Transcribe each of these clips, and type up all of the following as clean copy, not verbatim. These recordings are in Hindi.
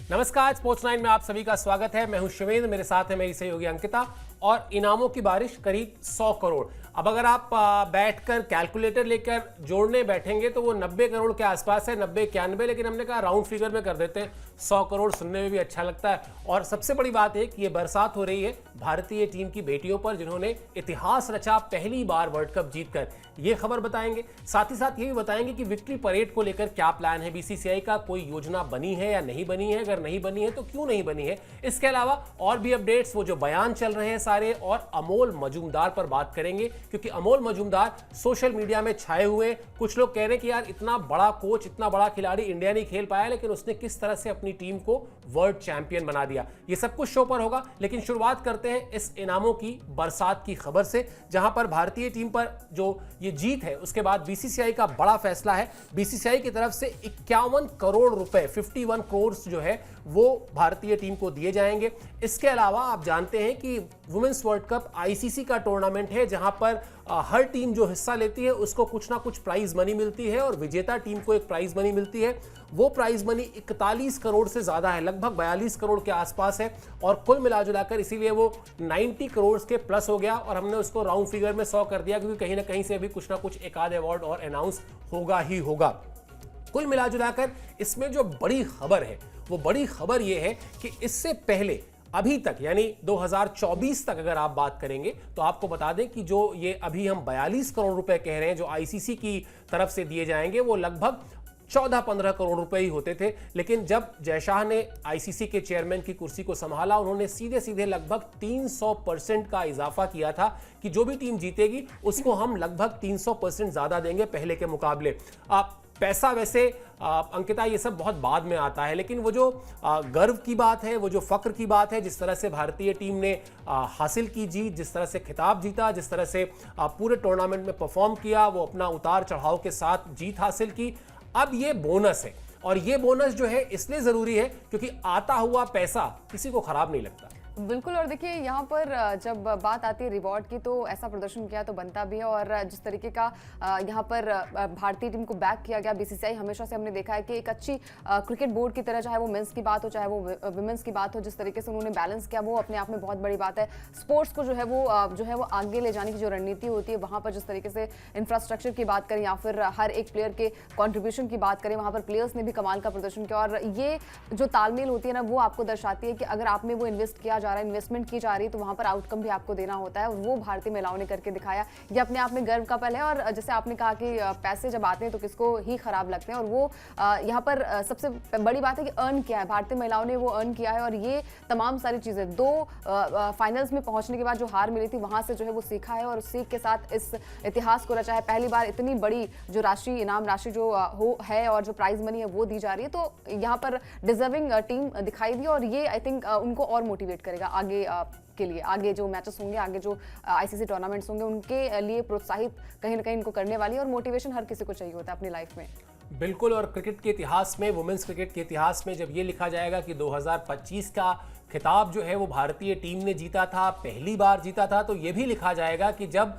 नमस्कार, स्पोर्ट्स 9 में आप सभी का स्वागत है। मैं हूं शिवेंद्र, मेरे साथ है मेरी सहयोगी अंकिता और इनामों की बारिश करीब 100 करोड़। अब अगर आप बैठकर कैलकुलेटर लेकर जोड़ने बैठेंगे तो वो 90 करोड़ के आसपास है, 90 91, लेकिन हमने कहा राउंड फिगर में कर देते हैं। 100 करोड़ सुनने में भी अच्छा लगता है। और सबसे बड़ी बात है कि ये बरसात हो रही है भारतीय टीम की बेटियों पर, जिन्होंने इतिहास रचा पहली बार वर्ल्ड कप जीतकर। ये खबर बताएंगे, साथ ही साथ ये भी बताएंगे कि विक्ट्री परेड को लेकर क्या प्लान है बीसीसीआई का, कोई योजना बनी है या नहीं बनी है, अगर नहीं बनी है तो क्यों नहीं बनी है। इसके अलावा और भी अपडेट्स, वो जो बयान चल रहे हैं सारे, और अमोल मजूमदार पर बात करेंगे, क्योंकि अमोल मजूमदार सोशल मीडिया में छाए हुए। कुछ लोग कह रहे हैं कि यार इतना बड़ा कोच, इतना बड़ा खिलाड़ी इंडिया नहीं खेल पाया, लेकिन उसने किस तरह से अपनी टीम को वर्ल्ड चैंपियन बना दिया। ये सब कुछ शो पर होगा, लेकिन शुरुआत करते हैं इस इनामों की बरसात की खबर से, जहां पर भारतीय टीम पर जो ये जीत है उसके बाद बीसीसीआई का बड़ा फैसला है। बीसीसीआई की तरफ से 51 करोड़ रुपए, 51 करोड़ जो है वो भारतीय टीम को दिए जाएंगे। इसके अलावा आप जानते हैं कि वुमेन्स वर्ल्ड कप आईसीसी का टूर्नामेंट है, जहां पर हर टीम जो हिस्सा लेती है उसको कुछ ना कुछ प्राइज मनी मिलती है और विजेता टीम को एक प्राइज मनी मिलती है। वो प्राइज मनी 41 करोड़ से ज्यादा है, लगभग 42 करोड़ के आसपास है, और कुल मिलाजुलाकर इसीलिए वो 90 करोड़ के प्लस हो गया। और हमने उसको राउंड फिगर में 100 कर दिया, क्योंकि कहीं ना कहीं से अभी कुछ ना कुछ एक आध अवार्ड और अनाउंस होगा ही होगा। कुल मिलाजुलाकर इसमें जो बड़ी खबर है, वो बड़ी खबर ये है कि इससे पहले अभी तक, यानी 2024 तक अगर आप बात करेंगे, तो आपको बता दें कि जो ये अभी हम 42 करोड़ रुपए कह रहे हैं जो आईसीसी की तरफ से दिए जाएंगे, वो लगभग 14-15 करोड़ रुपए ही होते थे। लेकिन जब जय शाह ने आईसीसी के चेयरमैन की कुर्सी को संभाला, उन्होंने सीधे सीधे लगभग 300% का इजाफा किया था कि जो भी टीम जीतेगी उसको हम लगभग 300% ज्यादा देंगे पहले के मुकाबले। पैसा वैसे अंकिता ये सब बहुत बाद में आता है, लेकिन वो जो गर्व की बात है, वो जो फक्र की बात है, जिस तरह से भारतीय टीम ने हासिल की जीत, जिस तरह से खिताब जीता, जिस तरह से पूरे टूर्नामेंट में परफॉर्म किया, वो अपना उतार चढ़ाव के साथ जीत हासिल की। अब ये बोनस है, और ये बोनस जो है इसलिए जरूरी है क्योंकि आता हुआ पैसा किसी को खराब नहीं लगता। बिल्कुल। और देखिए यहाँ पर जब बात आती है रिवॉर्ड की, तो ऐसा प्रदर्शन किया तो बनता भी है। और जिस तरीके का यहाँ पर भारतीय टीम को बैक किया गया, बीसीसीआई हमेशा से हमने देखा है कि एक अच्छी क्रिकेट बोर्ड की तरह, चाहे वो मेंस की बात हो चाहे वो वुमेन्स की बात हो, जिस तरीके से उन्होंने बैलेंस किया वो अपने आप में बहुत बड़ी बात है। स्पोर्ट्स को जो है वो आगे ले जाने की जो रणनीति होती है, वहाँ पर जिस तरीके से इंफ्रास्ट्रक्चर की बात करें या फिर हर एक प्लेयर के कॉन्ट्रीब्यूशन की बात करें, वहाँ पर प्लेयर्स ने भी कमाल का प्रदर्शन किया। और ये जो तालमेल होती है ना, वो आपको दर्शाती है कि अगर आप में वो इन्वेस्ट किया जा रहा है, इन्वेस्टमेंट की जा रही है, तो वहां पर आउटकम भी आपको देना होता है। और वो भारतीय महिलाओं ने करके दिखाया। ये अपने आप में गर्व का पल है। और जैसे आपने कहा कि पैसे जब आते हैं तो किसको ही खराब लगते हैं, और वो यहाँ पर सबसे बड़ी बात है कि अर्न किया है भारतीय महिलाओं ने, वो अर्न किया है। और ये तमाम सारी चीजें, 2 फाइनल्स में पहुंचने के बाद जो हार मिली थी, वहां से जो है वो सीखा है और सीख के साथ इस इतिहास को रचा है। पहली बार इतनी बड़ी जो राशि, इनाम राशि जो है और जो प्राइज मनी है वो दी जा रही है, तो यहाँ पर डिजर्विंग टीम दिखाई दी। और ये आई थिंक उनको और मोटिवेट करेगा आगे के लिए, आगे जो मैचेस होंगे, आगे जो आईसीसी टूर्नामेंट्स होंगे, उनके लिए प्रोत्साहित कहीं ना कहीं इनको करने वाली है। और मोटिवेशन हर किसी को चाहिए होता है अपनी लाइफ में। बिल्कुल। और क्रिकेट के इतिहास में, वुमेन्स क्रिकेट के इतिहास में जब ये लिखा जाएगा कि 2025 का खिताब जो है वो भारतीय टीम ने जीता था, पहली बार जीता था, तो ये भी लिखा जाएगा कि जब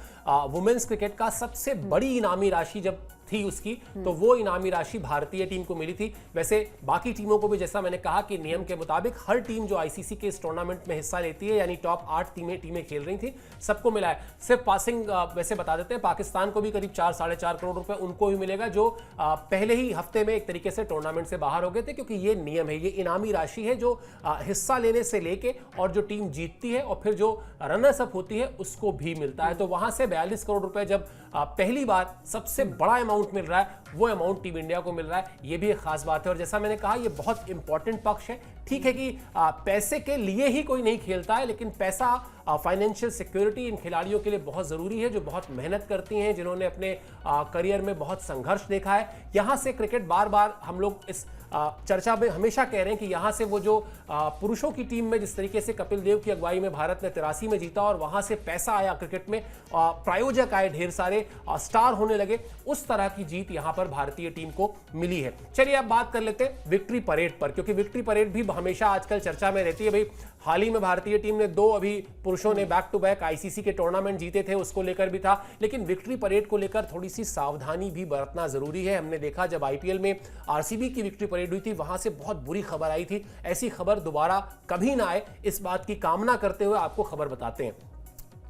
वुमेन्स क्रिकेट का सबसे बड़ी इनामी राशि जब थी उसकी, तो वो इनामी राशि भारतीय टीम को मिली थी। वैसे बाकी टीमों को भी, जैसा मैंने कहा कि नियम के मुताबिक हर टीम जो आईसीसी के इस टूर्नामेंट में हिस्सा लेती है, यानी टॉप 8 टीमें खेल रही थी, सबको मिला है। सिर्फ पासिंग वैसे बता देते हैं, पाकिस्तान को भी करीब 4-4.5 करोड़ रुपए उनको भी मिलेगा, जो पहले ही हफ्ते में एक तरीके से टूर्नामेंट से बाहर हो गए थे, क्योंकि ये नियम है। ये इनामी राशि है जो हिस्सा लेने से लेके और जो टीम जीतती है और फिर जो रनर्स अप होती है उसको भी मिलता है। तो वहां से 42 करोड़ रुपए जब पहली बार सबसे बड़ा अमाउंट मिल रहा है, वो अमाउंट टीम इंडिया को मिल रहा है, ये भी एक खास बात है। और जैसा मैंने कहा, ये बहुत इंपॉर्टेंट पक्ष है। ठीक है कि पैसे के लिए ही कोई नहीं खेलता है, लेकिन पैसा, फाइनेंशियल सिक्योरिटी इन खिलाड़ियों के लिए बहुत जरूरी है, जो बहुत मेहनत करती हैं, जिन्होंने अपने करियर में बहुत संघर्ष देखा है। यहां से क्रिकेट, बार बार हम लोग इस चर्चा में हमेशा कह रहे हैं कि यहां से वो जो पुरुषों की टीम में जिस तरीके से कपिल देव की अगुवाई में भारत ने 83 में जीता और वहां से पैसा आया क्रिकेट में, प्रायोजक आए ढेर सारे, स्टार होने लगे, उस तरह की जीत यहां पर भारतीय टीम को मिली है। चलिए अब बात कर लेते हैं विक्ट्री परेड पर, क्योंकि विक्ट्री परेड भी हमेशा आजकल चर्चा में रहती है। भाई हाल ही में भारतीय टीम ने 2 अभी पुरुषों ने बैक टू बैक आईसीसी के टूर्नामेंट जीते थे, उसको लेकर भी था, लेकिन विक्ट्री परेड को लेकर थोड़ी सी सावधानी भी बरतना जरूरी है। हमने देखा जब आईपीएल में आरसीबी की विक्ट्री परेड हुई थी, वहां से बहुत बुरी खबर आई थी। ऐसी खबर दोबारा कभी ना आए, इस बात की कामना करते हुए आपको खबर बताते हैं।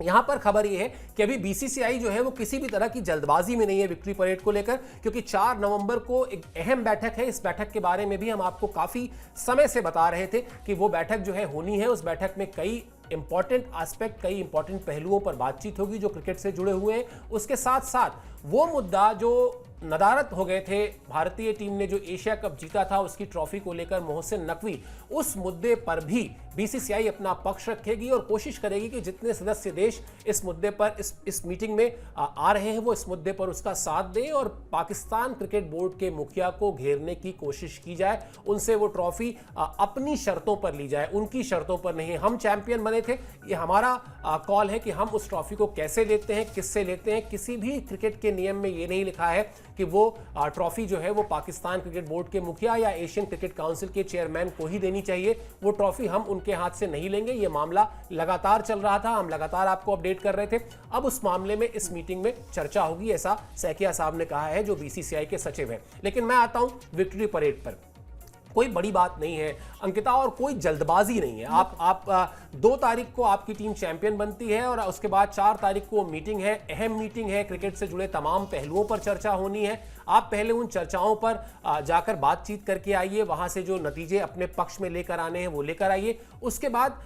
यहां पर खबर यह है कि अभी बीसीसीआई जो है वो किसी भी तरह की जल्दबाजी में नहीं है विक्ट्री परेड को लेकर, क्योंकि 4 नवंबर को एक अहम बैठक है। इस बैठक के बारे में भी हम आपको काफी समय से बता रहे थे कि वो बैठक जो है होनी है। उस बैठक में कई इंपॉर्टेंट एस्पेक्ट, कई इंपॉर्टेंट पहलुओं पर बातचीत होगी जो क्रिकेट से जुड़े हुए हैं। उसके साथ साथ वो मुद्दा जो नदारत हो गए थे, भारतीय टीम ने जो एशिया कप जीता था उसकी ट्रॉफी को लेकर मोहसिन नकवी, उस मुद्दे पर भी बीसीसीआई अपना पक्ष रखेगी और कोशिश करेगी कि जितने सदस्य देश इस मुद्दे पर इस मीटिंग में आ रहे हैं वो इस मुद्दे पर उसका साथ दें और पाकिस्तान क्रिकेट बोर्ड के मुखिया को घेरने की कोशिश की जाए, उनसे वो ट्रॉफी अपनी शर्तों पर ली जाए, उनकी शर्तों पर नहीं। हम चैंपियन बने थे, ये हमारा कॉल है कि हम उस ट्रॉफी को कैसे लेते हैं, किससे लेते हैं। किसी भी क्रिकेट के नियम में ये नहीं लिखा है कि वो ट्रॉफी जो है वो पाकिस्तान क्रिकेट बोर्ड के मुखिया या एशियन क्रिकेट काउंसिल के चेयरमैन को ही देनी चाहिए। वो ट्रॉफी हम उनके हाथ से नहीं लेंगे। ये मामला लगातार चल रहा था, हम लगातार आपको अपडेट कर रहे थे। अब उस मामले में इस मीटिंग में चर्चा होगी, ऐसा सैकिया साहब ने कहा है जो बीसीसीआई के सचिव हैं। लेकिन मैं आता हूं विक्ट्री परेड पर। कोई बड़ी बात नहीं है अंकिता, और कोई जल्दबाजी नहीं है। आप 2 तारीख को आपकी टीम चैंपियन बनती है और उसके बाद 4 तारीख को मीटिंग है, अहम मीटिंग है, क्रिकेट से जुड़े तमाम पहलुओं पर चर्चा होनी है। आप पहले उन चर्चाओं पर जाकर बातचीत करके आइए, वहां से जो नतीजे अपने पक्ष में लेकर आने हैं वो लेकर आइए। उसके बाद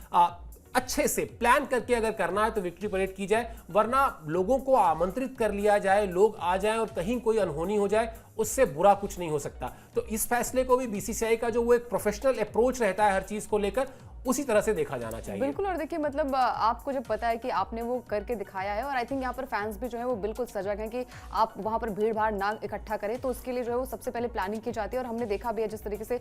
अच्छे से प्लान करके अगर करना है तो विक्ट्री परेड की जाए, वरना लोगों को आमंत्रित कर लिया जाए, लोग आ जाएं और कहीं कोई अनहोनी हो जाए, उससे बुरा कुछ नहीं हो सकता। तो इस फैसले को भी बीसीसीआई का जो वो एक प्रोफेशनल अप्रोच रहता है हर चीज को लेकर, उसी तरह से देखा जाना चाहिए। बिल्कुल। और देखिए मतलब आपको जब पता है कि आपने वो करके दिखाया है, और आई थिंक यहाँ पर फैंस भी जो है वो बिल्कुल सजग हैं कि आप वहाँ पर भीड़ भाड़ ना इकट्ठा करें, तो उसके लिए जो है वो सबसे पहले प्लानिंग की जाती है। और हमने देखा भी है जिस तरीके से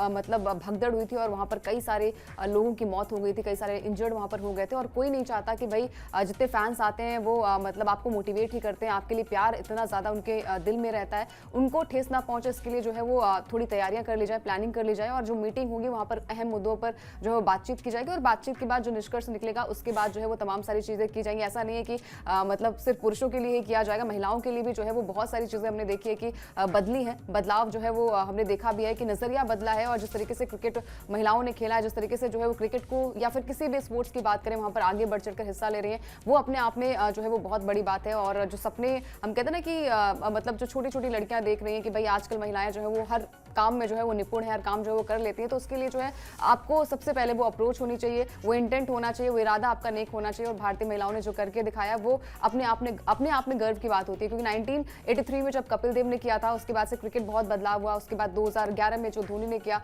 मतलब भगदड़ हुई थी और वहाँ पर कई सारे लोगों की मौत हो गई थी, कई सारे इंजर्ड वहाँ पर हो गए थे। और कोई नहीं चाहता कि भाई जितने फैंस आते हैं वो मतलब आपको मोटिवेट ही करते हैं, आपके लिए प्यार इतना ज़्यादा उनके दिल में रहता है, उनको ठेस ना पहुँचे, इसके लिए जो है वो थोड़ी तैयारियाँ कर ली जाए, प्लानिंग कर ली जाए। और जो मीटिंग होगी वहाँ पर अहम मुद्दों पर जो है बातचीत की जाएगी और बातचीत के बाद जो निष्कर्ष निकलेगा उसके बाद जो है वो तमाम सारी चीजें की जाएंगी। ऐसा नहीं है कि मतलब सिर्फ पुरुषों के लिए ही किया जाएगा, महिलाओं के लिए भी जो है वो बहुत सारी चीजें हमने देखी है कि बदली है, बदलाव जो है वो हमने देखा भी है कि नजरिया बदला है। और जिस तरीके से क्रिकेट महिलाओं ने खेला है, जिस तरीके से जो है वो क्रिकेट को या फिर किसी भी स्पोर्ट्स की बात करें वहां पर आगे बढ़ चढ़कर हिस्सा ले रही है, वो अपने आप में जो है वो बहुत बड़ी बात है। और जो सपने हम कहते हैं ना कि मतलब जो छोटी छोटी लड़कियां देख रही हैं कि भाई आजकल महिलाएं जो है वो हर काम में जो है वो निपुण है, हर काम जो है वो कर लेती है, तो उसके लिए जो है आपको सबसे पहले वो अप्रोच होनी चाहिए, वो इंटेंट होना चाहिए, वो इरादा आपका नेक होना चाहिए। और भारतीय महिलाओं ने जो करके दिखाया वो अपने आप में गर्व की बात होती है, क्योंकि 1983 में जब कपिल देव ने किया था उसके बाद से क्रिकेट बहुत बदलाव हुआ। उसके बाद 2011 में जो धोनी ने किया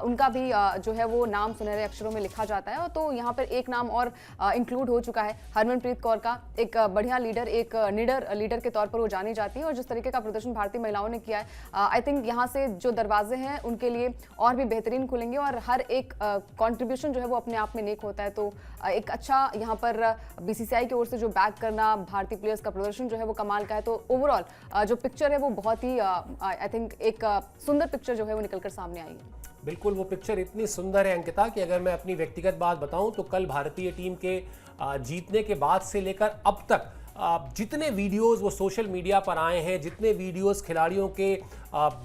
उनका भी जो है वो नाम सुनहरे अक्षरों में लिखा जाता है। तो यहाँ पर एक नाम और इंक्लूड हो चुका है, हरमनप्रीत कौर का। एक बढ़िया लीडर, एक निडर लीडर के तौर पर वो जानी जाती है। और जिस तरीके का प्रदर्शन भारतीय महिलाओं ने किया है, आई थिंक यहाँ से जो दरवाजे हैं उनके लिए और भी बेहतरीन खुलेंगे और हर एक कंट्रीब्यूशन जो है वो अपने आप में नेक होता है। तो एक अच्छा यहाँ पर बीसीसीआई की ओर से जो बैक करना, भारतीय प्लेयर्स का प्रदर्शन जो है वो कमाल का है। तो ओवरऑल जो पिक्चर है वो बहुत ही आई थिंक एक सुंदर पिक्चर जो है वो निकलकर सामने आई है। बिल्कुल, वो पिक्चर इतनी सुंदर है अंकिता कि अगर मैं अपनी व्यक्तिगत बात बताऊं तो कल भारतीय टीम के जीतने के बाद से लेकर अब तक जितने वीडियोस वो सोशल मीडिया पर आए हैं, जितने वीडियोस खिलाड़ियों के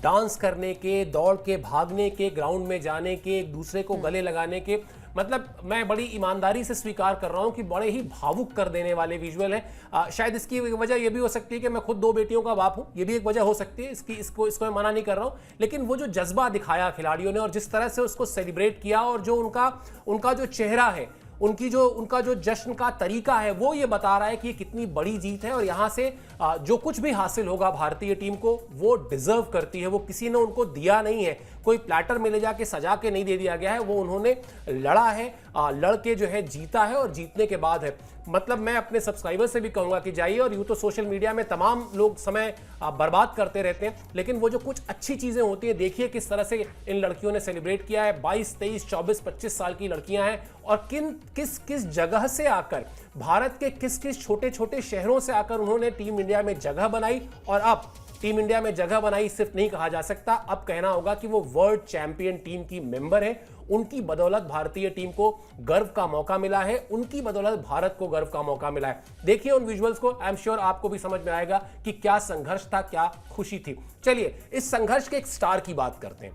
डांस करने के, दौड़ के, भागने के, ग्राउंड में जाने के, एक दूसरे को गले लगाने के, मतलब मैं बड़ी ईमानदारी से स्वीकार कर रहा हूं कि बड़े ही भावुक कर देने वाले विजुअल हैं। शायद इसकी वजह यह भी हो सकती है कि मैं खुद 2 बेटियों का बाप हूं, यह भी एक वजह हो सकती है इसको मैं मना नहीं कर रहा हूं। लेकिन वो जो जज्बा दिखाया खिलाड़ियों ने और जिस तरह से उसको सेलिब्रेट किया और जो उनका जो चेहरा है, उनका जो जश्न का तरीका है, वो ये बता रहा है कि ये कितनी बड़ी जीत है। और यहाँ से जो कुछ भी हासिल होगा भारतीय टीम को वो डिजर्व करती है, वो किसी ने उनको दिया नहीं है, कोई प्लेटर में ले जाके सजा के नहीं दे दिया गया है, वो उन्होंने लड़ा है, लड़के जो है जीता है और जीतने के बाद है। मतलब मैं अपने सब्सक्राइबर से भी कहूंगा कि जाइए, और यूं तो सोशल मीडिया में तमाम लोग समय बर्बाद करते रहते हैं, लेकिन वो जो कुछ अच्छी चीजें होती हैं, देखिए किस तरह से इन लड़कियों ने सेलिब्रेट किया है। 22, 23, 24, 25 साल की लड़कियां हैं और किस जगह से आकर, भारत के किस छोटे छोटे शहरों से आकर उन्होंने टीम इंडिया में जगह बनाई। और अब टीम इंडिया में जगह बनाई सिर्फ नहीं कहा जा सकता, अब कहना होगा कि वो वर्ल्ड चैंपियन टीम की मेंबर है। उनकी बदौलत भारतीय टीम को गर्व का मौका मिला है, उनकी बदौलत भारत को गर्व का मौका मिला है। देखिए उन विजुअल्स को, आई एम श्योर आपको भी समझ में आएगा कि क्या संघर्ष था, क्या खुशी थी। चलिए इस संघर्ष के एक स्टार की बात करते हैं,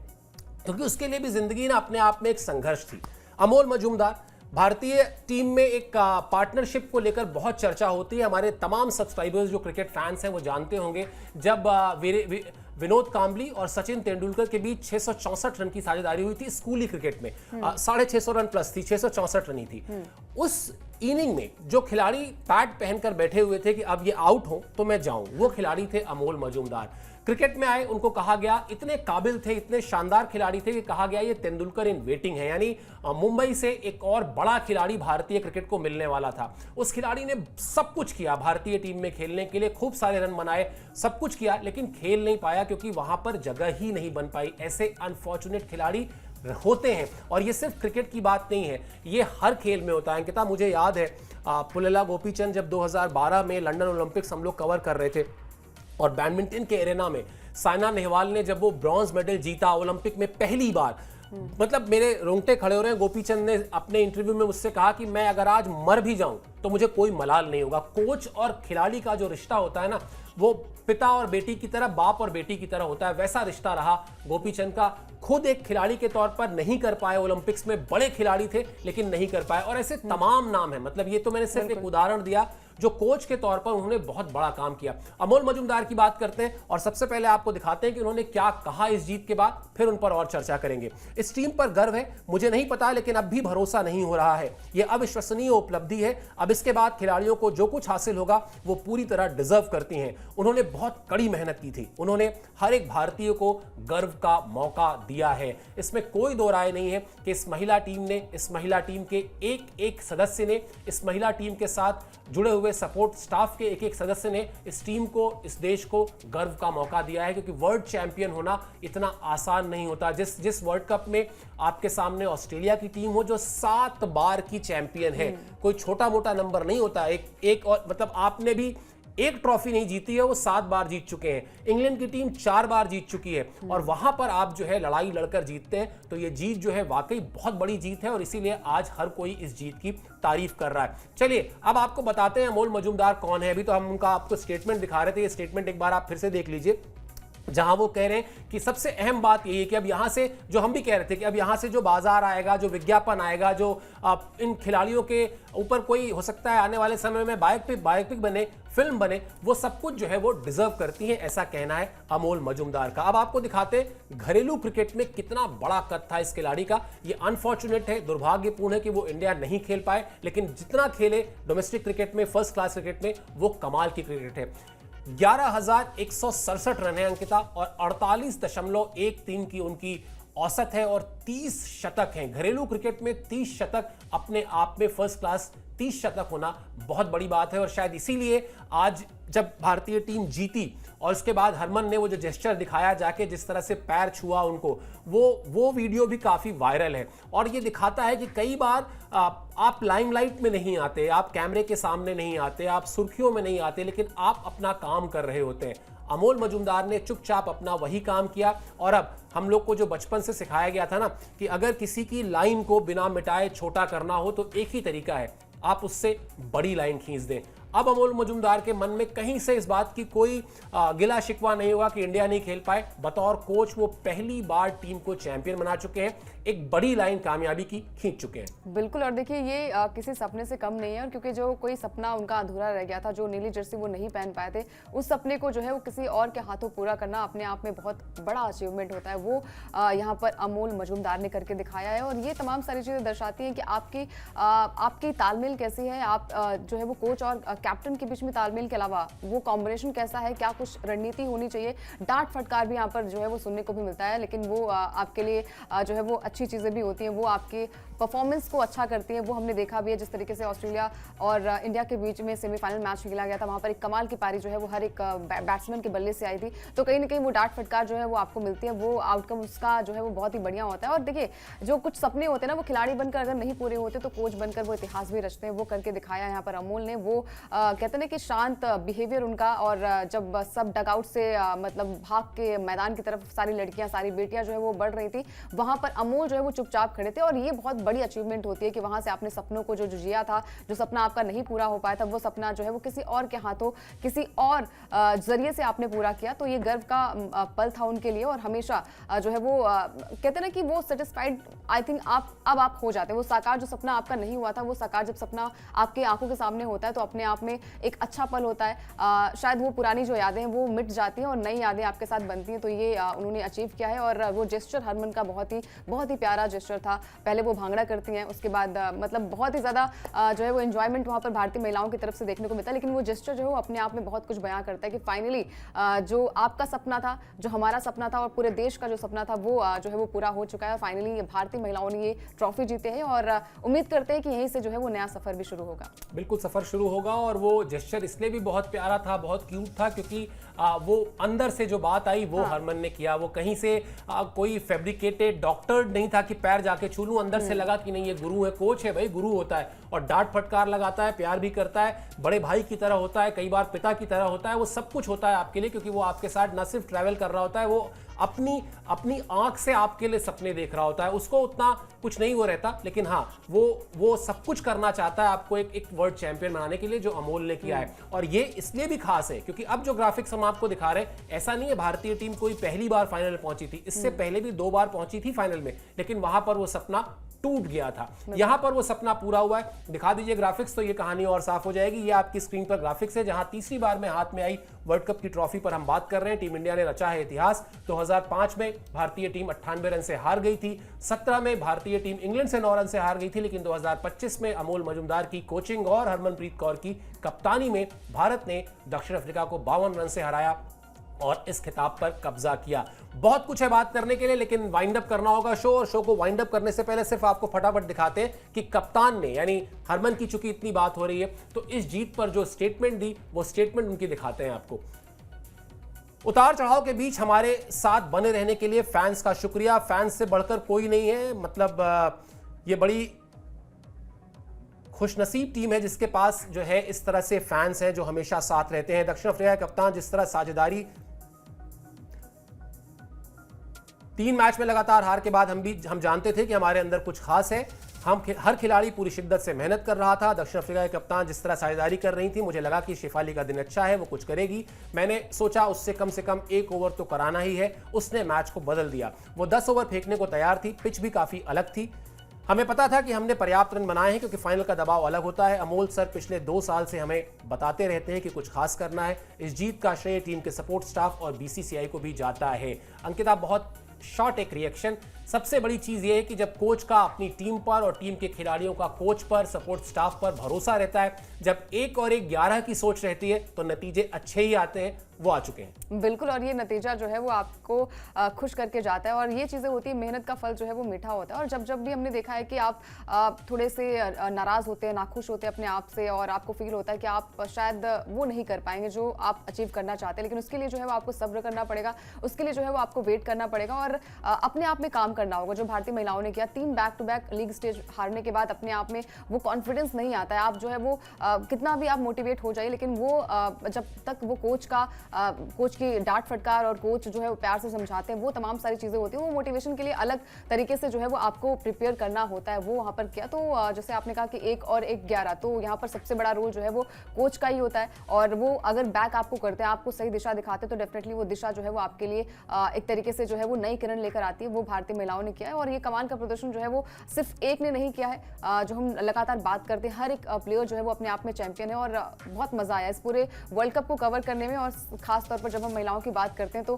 क्योंकि उसके लिए भी जिंदगी ना अपने आप में एक संघर्ष थी। अमोल मजूमदार, भारतीय टीम में एक पार्टनरशिप को लेकर बहुत चर्चा होती है। हमारे तमाम सब्सक्राइबर्स जो क्रिकेट फैंस हैं वो जानते होंगे, जब विनोद कांबली और सचिन तेंदुलकर के बीच 664 रन की साझेदारी हुई थी स्कूली क्रिकेट में, 650 रन प्लस थी, 664 रन ही थी। उस इनिंग में जो खिलाड़ी पैड पहनकर बैठे हुए थे कि अब ये आउट हो तो मैं जाऊं, वो खिलाड़ी थे अमोल मजूमदार। क्रिकेट में आए, उनको कहा गया, इतने काबिल थे, इतने शानदार खिलाड़ी थे कि कहा गया ये तेंदुलकर इन वेटिंग है, यानी मुंबई से एक और बड़ा खिलाड़ी भारतीय क्रिकेट को मिलने वाला था। उस खिलाड़ी ने सब कुछ किया भारतीय टीम में खेलने के लिए, खूब सारे रन बनाए, सब कुछ किया, लेकिन खेल नहीं पाया क्योंकि वहां पर जगह ही नहीं बन पाई। ऐसे अनफॉर्चुनेट खिलाड़ी होते हैं, और ये सिर्फ क्रिकेट की बात नहीं है, ये हर खेल में होता है। अंकिता, मुझे याद है पुलेला गोपीचंद जब 2012 में लंदन ओलंपिक्स हम लोग कवर कर रहे थे, और बैडमिंटन के एरेना में साइना नेहवाल ने जब वो ब्रॉन्ज मेडल जीता ओलंपिक में पहली बार, मतलब मेरे रोंगटे खड़े हो रहे हैं। गोपीचंद ने अपने इंटरव्यू में मुझसे कहा कि मैं अगर आज मर भी जाऊं तो मुझे कोई मलाल नहीं होगा। कोच और खिलाड़ी का जो रिश्ता होता है ना, वो पिता और बेटी की तरह, बाप और बेटी की तरह होता है, वैसा रिश्ता रहा गोपीचंद का। खुद एक खिलाड़ी के तौर पर नहीं कर पाए ओलंपिक्स में, बड़े खिलाड़ी थे लेकिन नहीं कर पाए, और ऐसे तमाम नाम है। मतलब ये तो मैंने सिर्फ एक उदाहरण दिया, जो कोच के तौर पर उन्होंने बहुत बड़ा काम किया। अमोल मजूमदार की बात करते हैं और सबसे पहले आपको दिखाते हैं कि उन्होंने क्या कहा इस जीत के बाद, फिर उन पर और चर्चा करेंगे। इस टीम पर गर्व है, मुझे नहीं पता, लेकिन अब भी भरोसा नहीं हो रहा है। यह अविश्वसनीय उपलब्धि है। अब इसके बाद खिलाड़ियों को जो कुछ हासिल होगा वो पूरी तरह डिजर्व करती हैं। उन्होंने बहुत कड़ी मेहनत की थी, उन्होंने हर एक भारतीय को गर्व का मौका दिया है। इसमें कोई दो राय नहीं है कि इस महिला टीम ने, इस महिला टीम के एक एक सदस्य ने, इस महिला टीम के साथ जुड़े हुए सपोर्ट स्टाफ के एक एक सदस्य ने इस टीम को, इस देश को गर्व का मौका दिया है, क्योंकि वर्ल्ड चैंपियन होना इतना आसान नहीं होता। जिस वर्ल्ड कप में आपके सामने ऑस्ट्रेलिया की टीम हो जो 7 बार की चैंपियन है, कोई छोटा मोटा नंबर नहीं होता। एक और मतलब आपने भी एक ट्रॉफी नहीं जीती है, वो 7 बार जीत चुके हैं। इंग्लैंड की टीम 4 बार जीत चुकी है, और वहां पर आप जो है लड़ाई लड़कर जीतते हैं, तो ये जीत जो है वाकई बहुत बड़ी जीत है, और इसीलिए आज हर कोई इस जीत की तारीफ कर रहा है। चलिए अब आपको बताते हैं अमोल मजूमदार कौन है। अभी तो हम उनका आपको स्टेटमेंट दिखा रहे थे, ये स्टेटमेंट एक बार आप फिर से देख लीजिए, जहां वो कह रहे हैं कि सबसे अहम बात यही है कि अब यहां से, जो हम भी कह रहे थे कि अब यहां से जो बाजार आएगा, जो विज्ञापन आएगा, जो इन खिलाड़ियों के ऊपर कोई हो सकता है आने वाले समय में बायोपिक बने, फिल्म बने, वो सब कुछ जो है वो डिजर्व करती है, ऐसा कहना है अमोल मजूमदार का। अब आपको दिखाते हैं घरेलू क्रिकेट में कितना बड़ा कद था इस खिलाड़ी का। ये अनफॉर्चुनेट है, दुर्भाग्यपूर्ण है कि वो इंडिया नहीं खेल पाए, लेकिन जितना खेले डोमेस्टिक क्रिकेट में, फर्स्ट क्लास क्रिकेट में, वो कमाल की क्रिकेट है। 11,167 रन है अंकिता, और 48.13 की उनकी औसत है, और 30 शतक हैं। घरेलू क्रिकेट में 30 शतक अपने आप में फर्स्ट क्लास 30 शतक होना बहुत बड़ी बात है, और शायद इसीलिए आज जब भारतीय टीम जीती और उसके बाद हरमन ने वो जो जेस्चर दिखाया, जाके जिस तरह से पैर छुआ उनको, वो वीडियो भी काफी वायरल है, और ये दिखाता है कि कई बार आप लाइमलाइट में नहीं आते, आप कैमरे के सामने नहीं आते, आप सुर्खियों में नहीं आते, लेकिन आप अपना काम कर रहे होते हैं। अमोल मजूमदार ने चुपचाप अपना वही काम किया, और अब हम लोग को जो बचपन से सिखाया गया था ना कि अगर किसी की लाइन को बिना मिटाए छोटा करना हो तो एक ही तरीका है, आप उससे बड़ी लाइन खींच दें। अब अमोल मजूमदार के मन में कहीं से इस बात की कोई गिला शिकवा नहीं होगा कि इंडिया नहीं खेल पाए। बतौर कोच वो पहली बार टीम को चैंपियन बना चुके हैं, एक बड़ी लाइन कामयाबी की खींच चुके हैं। बिल्कुल, और देखिए ये किसी सपने से कम नहीं है, और क्योंकि जो कोई सपना उनका अधूरा रह गया था, जो नीली जर्सी वो नहीं पहन पाए थे, उस सपने को जो है वो किसी और के हाथों पूरा करना अपने आप में बहुत बड़ा अचीवमेंट होता है। वो यहाँ पर अमोल मजूमदार ने करके दिखाया है, और ये तमाम सारी चीज़ें दर्शाती हैं कि आपकी तालमेल कैसी है, आप जो है वो कोच और कैप्टन के बीच में तालमेल के अलावा वो कॉम्बिनेशन कैसा है, क्या कुछ रणनीति होनी चाहिए। डांट फटकार भी यहाँ पर जो है वो सुनने को भी मिलता है, लेकिन वो आपके लिए जो है वो अच्छी चीज़ें भी होती हैं, वो आपके परफॉर्मेंस को अच्छा करती हैं। वो हमने देखा भी है जिस तरीके से ऑस्ट्रेलिया और इंडिया के बीच में सेमीफाइनल मैच खेला गया था, वहाँ पर एक कमाल की पारी जो है वो हर एक बैट्समैन के बल्ले से आई थी। तो कहीं ना कहीं वो डांट फटकार जो है वो आपको मिलती है, वो आउटकम उसका जो है वो बहुत ही बढ़िया होता है। और देखिए जो कुछ सपने होते हैं ना वो खिलाड़ी बनकर अगर नहीं पूरे होते तो कोच बनकर वो इतिहास भी रचते हैं। वो करके दिखाया यहाँ पर अमोल ने। वो कहते हैं कि शांत बिहेवियर उनका, और जब सब डगआउट से मतलब भाग के मैदान की तरफ सारी लड़कियां सारी बेटियां जो है वो बढ़ रही थी, वहां पर अमोल जो है वो चुपचाप खड़े थे। और ये बहुत बड़ी अचीवमेंट होती है कि वहां से आपने सपनों को जो जिया था, जो सपना आपका नहीं पूरा हो पाया था, वो सपना जो है वो किसी और के हाथों किसी और जरिए से आपने पूरा किया। तो ये गर्व का पल था उनके लिए। और हमेशा जो है वो कहते हैं ना कि वो सेटिस्फाइड आई थिंक आप हो जाते हैं। वो साकार जो सपना आपका नहीं हुआ था, वो साकार जब सपना आपके आंखों के सामने होता है तो अपने आप में एक अच्छा पल होता है। शायद वो पुरानी जो यादें हैं वो मिट जाती हैं और नई यादें आपके साथ बनती हैं। तो ये उन्होंने अचीव किया है। और वो जेस्चर हरमन का बहुत ही प्यारा जेस्चर था। पहले वो भांगड़ा करती हैं, उसके बाद मतलब बहुत ही ज़्यादा जो है वो एंजॉयमेंट वहाँ पर भारतीय महिलाओं की तरफ से देखने को मिलता है। लेकिन वो जेस्चर जो है वो अपने आप में बहुत कुछ बयां करता है कि फाइनली जो आपका सपना था, जो हमारा सपना था और पूरे देश का जो सपना था, वो जो है वो पूरा हो चुका है। फाइनली भारतीय महिलाओं ने ये ट्रॉफी जीते हैं और उम्मीद करते हैं कि यहीं से जो है वो नया सफर भी शुरू होगा। बिल्कुल सफर शुरू होगा। और वो जेस्चर इसलिए भी बहुत प्यारा था, बहुत क्यूट था, क्योंकि वो अंदर से जो बात आई वो हरमन ने किया। वो कहीं से कोई फैब्रिकेटेड डॉक्टर नहीं था कि पैर जाके छू लूं। अंदर से लगा कि नहीं ये गुरु है, कोच है भाई, गुरु होता है और डांट फटकार लगाता है, प्यार भी करता है, बड़े भाई की तरह होता है, कई बार पिता की तरह होता है। वो सब कुछ होता है आपके लिए, क्योंकि वो आपके साथ न सिर्फ ट्रैवल कर रहा होता है, वो अपनी आंख से आपके लिए सपने देख रहा होता है। उसको उतना कुछ नहीं वो रहता, लेकिन हाँ वो सब कुछ करना चाहता है आपको एक वर्ल्ड चैंपियन बनाने के लिए, जो अमोल ने किया है। और ये इसलिए भी खास है क्योंकि अब जो ग्राफिक्स हम आपको दिखा रहे हैं, ऐसा नहीं है भारतीय टीम कोई पहली बार फाइनल में पहुंची थी, इससे पहले भी 2 बार पहुंची थी फाइनल में, लेकिन वहां पर वो सपना टूट गया था। यहां पर वो सपना पूरा हुआ है। दिखा दीजिए ग्राफिक्स तो ये कहानी और साफ हो जाएगी। ये आपकी स्क्रीन पर ग्राफिक्स है, जहां तीसरी बार में हाथ में आई वर्ल्ड कप की ट्रॉफी पर हम बात कर रहे हैं। टीम इंडिया ने रचा है इतिहास। 2005 में भारतीय टीम 98 रन से हार गई थी। 17 में भारतीय टीम इंग्लैंड से 9 रन से हार गई थी। लेकिन 2025 में अमोल मजूमदार की कोचिंग और हरमनप्रीत कौर की कप्तानी में भारत ने दक्षिण अफ्रीका को 52 रन से हराया और इस खिताब पर कब्जा किया। बहुत कुछ है बात करने के लिए, लेकिन वाइंड अप करना होगा शो। और शो को वाइंड अप करने से पहले सिर्फ आपको फटाफट दिखाते हैं कि कप्तान ने, यानी हरमन की चूंकि इतनी बात हो रही है, तो इस जीत पर जो स्टेटमेंट दी वो स्टेटमेंट उनकी दिखाते हैं आपको। उतार चढ़ाव के बीच हमारे साथ बने रहने के लिए फैंस का शुक्रिया। फैंस से बढ़कर कोई नहीं है। मतलब ये बड़ी खुशनसीब टीम है जिसके पास जो है इस तरह से फैंस हैं जो हमेशा साथ रहते हैं। दक्षिण अफ्रीका के कप्तान जिस तरह साझेदारी, 3 मैच में लगातार हार के बाद हम जानते थे कि हमारे अंदर कुछ खास है। हर खिलाड़ी पूरी शिद्दत से मेहनत कर रहा था। दक्षिण अफ्रीका के कप्तान जिस तरह साझेदारी कर रही थी, मुझे लगा कि शेफाली का दिन अच्छा है, वो कुछ करेगी। मैंने सोचा उससे कम से कम 1 ओवर तो कराना ही है। उसने मैच को बदल दिया। वो 10 ओवर फेंकने को तैयार थी। पिच भी काफी अलग थी। हमें पता था कि हमने पर्याप्त रन बनाए हैं क्योंकि फाइनल का दबाव अलग होता है। अमोल सर पिछले 2 साल से हमें बताते रहते हैं कि कुछ खास करना है। इस जीत का श्रेय टीम के सपोर्ट स्टाफ और बीसीसीआई को भी जाता है। अंकिता, बहुत शॉर्ट एक रिएक्शन। सबसे बड़ी चीज यह है कि जब कोच का अपनी टीम पर और टीम के खिलाड़ियों का कोच पर, सपोर्ट स्टाफ पर भरोसा रहता है, जब 1 और 1 11 की सोच रहती है तो नतीजे अच्छे ही आते हैं। वो आ चुके हैं बिल्कुल। और ये नतीजा जो है वो आपको खुश करके जाता है। और ये चीज़ें होती है, मेहनत का फल जो है वो मीठा होता है। और जब भी हमने देखा है कि आप थोड़े से नाराज़ होते हैं, नाखुश होते हैं अपने आप से, और आपको फील होता है कि आप शायद वो नहीं कर पाएंगे जो आप अचीव करना चाहते हैं, लेकिन उसके लिए जो है वो आपको सब्र करना पड़ेगा, उसके लिए जो है वो आपको वेट करना पड़ेगा और अपने आप में काम करना होगा। जो भारतीय महिलाओं ने किया, 3 back to back league stage हारने के बाद अपने आप में वो कॉन्फिडेंस नहीं आता है। आप जो है वो कितना भी आप मोटिवेट हो जाइए, लेकिन वो जब तक वो कोच की डांट फटकार और कोच जो है वो प्यार से समझाते हैं, वो तमाम सारी चीज़ें होती हैं। वो मोटिवेशन के लिए अलग तरीके से जो है वो आपको प्रिपेयर करना होता है। वो वहाँ पर किया। तो जैसे आपने कहा कि 1 और 1 11, तो यहाँ पर सबसे बड़ा रोल जो है वो कोच का ही होता है। और वो अगर बैक आपको करते हैं, आपको सही दिशा दिखाते हैं, तो डेफिनेटली वो दिशा जो है वो आपके लिए एक तरीके से जो है वो नई किरण लेकर आती है। वो भारतीय महिलाओं ने किया है। और ये कमान का प्रदर्शन जो है वो सिर्फ एक ने नहीं किया है। जो हम लगातार बात करते हैं, हर एक प्लेयर जो है वो अपने आप में चैंपियन है। और बहुत मजा आया इस पूरे वर्ल्ड कप को कवर करने में। और खास तौर पर जब हम महिलाओं की बात करते हैं तो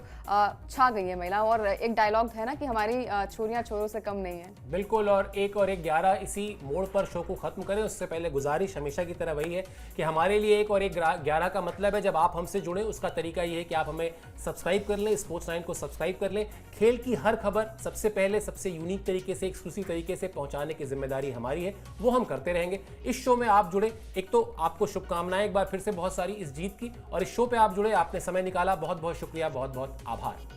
छा गई है महिला। और एक डायलॉग है ना कि हमारी छोरियां छोरों से कम नहीं है। बिल्कुल। और 1 और 1 11 इसी मोड़ पर शो को खत्म करें उससे पहले गुजारिश हमेशा की तरह वही है कि हमारे लिए 1 और 1 11 का मतलब है जब आप हमसे जुड़े, उसका तरीका ये है कि आप हमें सब्सक्राइब कर लें, स्पोर्ट्स 9 को सब्सक्राइब कर लें। खेल की हर खबर सबसे पहले सबसे यूनिक तरीके से, एक्सक्लूसिव तरीके से पहुंचाने की जिम्मेदारी हमारी है, वो हम करते रहेंगे। इस शो में आप जुड़े, एक तो आपको शुभकामनाएं एक बार फिर से बहुत सारी इस जीत की, और इस शो पे आप जुड़े, आपने समय निकाला, बहुत बहुत शुक्रिया, बहुत बहुत आभार।